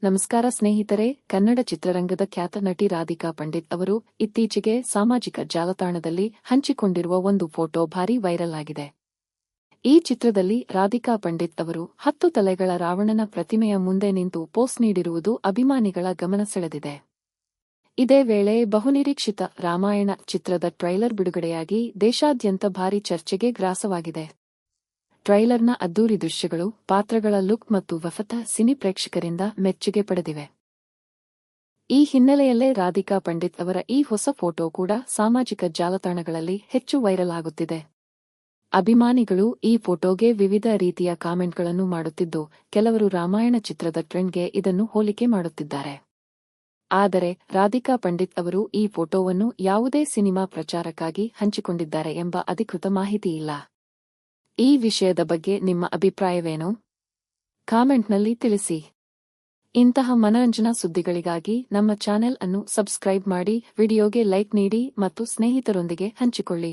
ನಮಸ್ಕಾರ ಸ್ನೇಹಿತರೆ, ಕನ್ನಡ ಚಿತ್ರರಂಗದ ಖ್ಯಾತ ನಟಿ ರಾಧಿಕಾ ಪಂಡಿತ್ ಅವರು ಇತ್ತೀಚೆಗೆ ಸಾಮಾಜಿಕ ಜಾಲತಾಣದಲ್ಲಿ ಹಂಚಿಕೊಂಡಿರುವ ಒಂದು ಫೋಟೋ ಭಾರೀ ವೈರಲ್ ಆಗಿದೆ. ಈ ಚಿತ್ರದಲ್ಲಿ ರಾಧಿಕಾ ಪಂಡಿತ್ ಅವರು 10 ತಲೆಗಳ ರಾವಣನ ಪ್ರತಿಮೆಯ ಮುಂದೆ ನಿಂತು ಪೋಸ್ ನೀಡಿರುವುದು ಅಭಿಮಾನಿಗಳ ಗಮನ ಸೆಳೆದಿದೆ. ಇದೇ ವೇಳೆ ಬಹುನಿರೀಕ್ಷಿತ ರಾಮಾಯಣ ಚಿತ್ರದ ಟ್ರೈಲರ್ ಬಿಡುಗಡೆಯಾಗಿ ದೇಶಾದ್ಯಂತ ಭಾರೀ ಚರ್ಚೆಗೆ ಗ್ರಾಸವಾಗಿದೆ. ಟ್ರೈಲರ್ನ ಅದ್ದೂರಿ ದೃಶ್ಯಗಳು, ಪಾತ್ರಗಳ ಲುಕ್ ಮತ್ತು ವಫತ ಸಿನಿ ಪ್ರೇಕ್ಷಕರಿಂದ ಮೆಚ್ಚುಗೆ ಪಡೆದಿವೆ. ಈ ಹಿನ್ನೆಲೆಯಲ್ಲೇ ರಾಧಿಕಾ ಪಂಡಿತ್ ಅವರ ಈ ಹೊಸ ಫೋಟೋ ಕೂಡ ಸಾಮಾಜಿಕ ಜಾಲತಾಣಗಳಲ್ಲಿ ಹೆಚ್ಚು ವೈರಲ್ ಆಗುತ್ತಿದೆ. ಅಭಿಮಾನಿಗಳು ಈ ಫೋಟೋಗೆ ವಿವಿಧ ರೀತಿಯ ಕಾಮೆಂಟ್ಗಳನ್ನು ಮಾಡುತ್ತಿದ್ದು, ಕೆಲವರು ರಾಮಾಯಣ ಚಿತ್ರದ ಟ್ರೆಂಡ್ಗೆ ಇದನ್ನು ಹೋಲಿಕೆ ಮಾಡುತ್ತಿದ್ದಾರೆ. ಆದರೆ ರಾಧಿಕಾ ಪಂಡಿತ್ ಅವರು ಈ ಫೋಟೋವನ್ನು ಯಾವುದೇ ಸಿನಿಮಾ ಪ್ರಚಾರಕ್ಕಾಗಿ ಹಂಚಿಕೊಂಡಿದ್ದಾರೆ ಎಂಬ ಅಧಿಕೃತ ಮಾಹಿತಿ ಇಲ್ಲ. ಈ ವಿಷಯದ ಬಗ್ಗೆ ನಿಮ್ಮ ಅಭಿಪ್ರಾಯವೇನು? ಕಾಮೆಂಟ್ನಲ್ಲಿ ತಿಳಿಸಿ. ಇಂತಹ ಮನರಂಜನಾ ಸುದ್ದಿಗಳಿಗಾಗಿ ನಮ್ಮ ಚಾನೆಲ್ ಅನ್ನು ಸಬ್ಸ್ಕ್ರೈಬ್ ಮಾಡಿ, ವಿಡಿಯೋಗೆ ಲೈಕ್ ನೀಡಿ ಮತ್ತು ಸ್ನೇಹಿತರೊಂದಿಗೆ ಹಂಚಿಕೊಳ್ಳಿ.